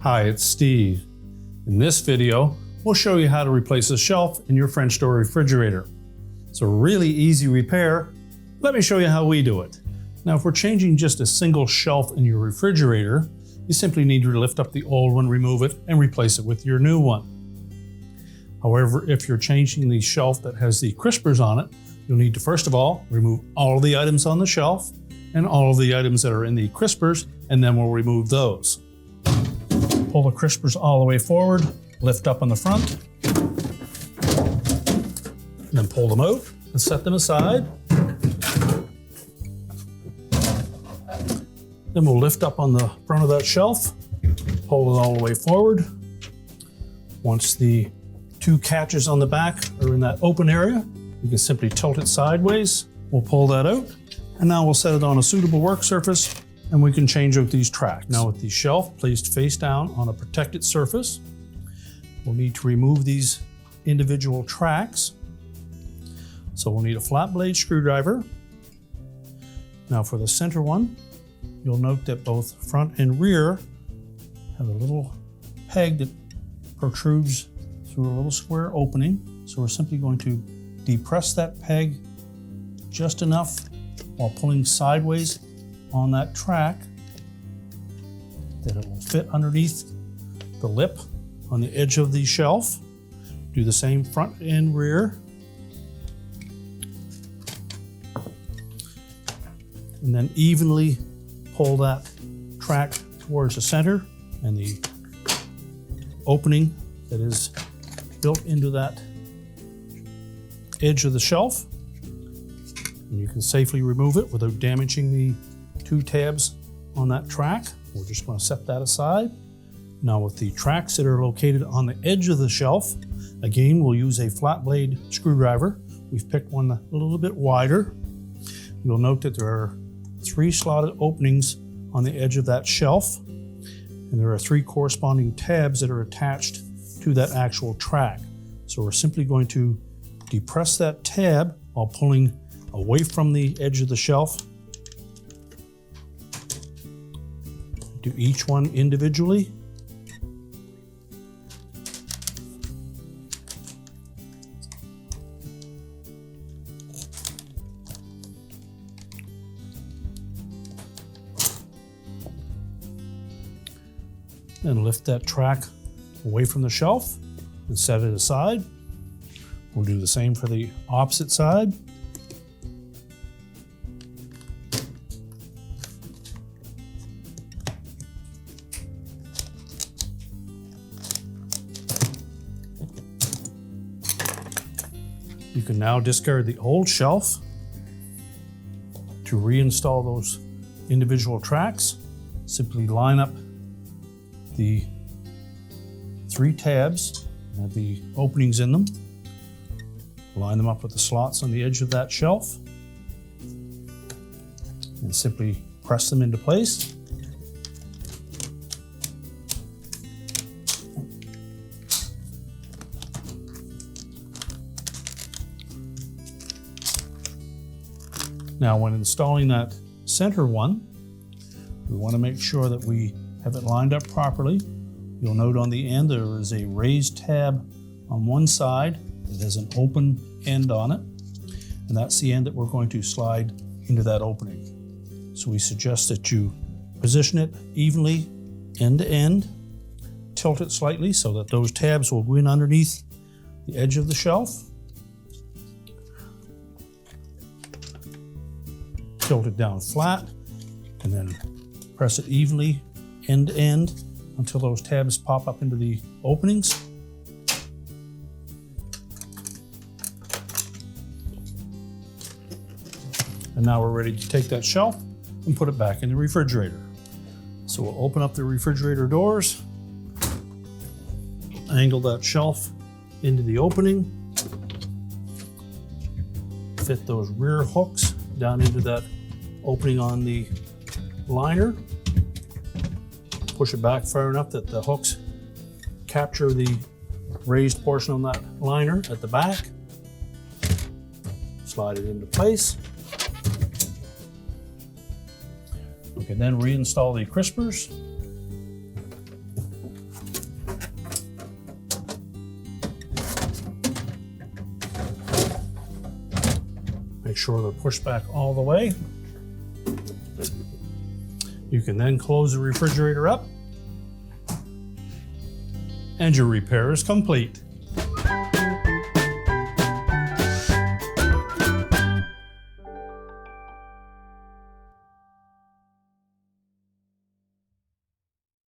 Hi, it's Steve. In this video, we'll show you how to replace a shelf in your French door refrigerator. It's a really easy repair. Let me show you how we do it. Now, if we're changing just a single shelf in your refrigerator, you simply need to lift up the old one, remove it, and replace it with your new one. However, if you're changing the shelf that has the crispers on it, you'll need to first of all remove all of the items on the shelf and all of the items that are in the crispers, and then we'll remove those. Pull the crispers all the way forward, lift up on the front, and then pull them out and set them aside. Then we'll lift up on the front of that shelf, pull it all the way forward. Once the two catches on the back are in that open area, you can simply tilt it sideways. We'll pull that out, and now we'll set it on a suitable work surface, and we can change out these tracks. Now, with the shelf placed face down on a protected surface, we'll need to remove these individual tracks. So we'll need a flat blade screwdriver. Now for the center one, you'll note that both front and rear have a little peg that protrudes through a little square opening. So we're simply going to depress that peg just enough while pulling sideways on that track that it will fit underneath the lip on the edge of the shelf. Do the same front and rear. And then evenly pull that track towards the center and the opening that is built into that edge of the shelf. And you can safely remove it without damaging the two tabs on that track. We're just going to set that aside. Now, with the tracks that are located on the edge of the shelf, again, we'll use a flat blade screwdriver. We've picked one a little bit wider. You'll note that there are 3 slotted openings on the edge of that shelf, and there are 3 corresponding tabs that are attached to that actual track. So we're simply going to depress that tab while pulling away from the edge of the shelf. Do each one individually. Then lift that track away from the shelf and set it aside. We'll do the same for the opposite side. You can now discard the old shelf to reinstall those individual tracks. Simply line up the 3 tabs that have the openings in them. Line them up with the slots on the edge of that shelf and simply press them into place. Now, when installing that center one, we want to make sure that we have it lined up properly. You'll note on the end there is a raised tab on one side that has an open end on it, and that's the end that we're going to slide into that opening. So we suggest that you position it evenly end to end, tilt it slightly so that those tabs will go in underneath the edge of the shelf. Tilt it down flat and then press it evenly end to end until those tabs pop up into the openings. And now we're ready to take that shelf and put it back in the refrigerator. So we'll open up the refrigerator doors, angle that shelf into the opening, fit those rear hooks down into that opening on the liner. Push it back far enough that the hooks capture the raised portion on that liner at the back. Slide it into place. We can then reinstall the crispers. Make sure they're pushed back all the way. You can then close the refrigerator up, and your repair is complete.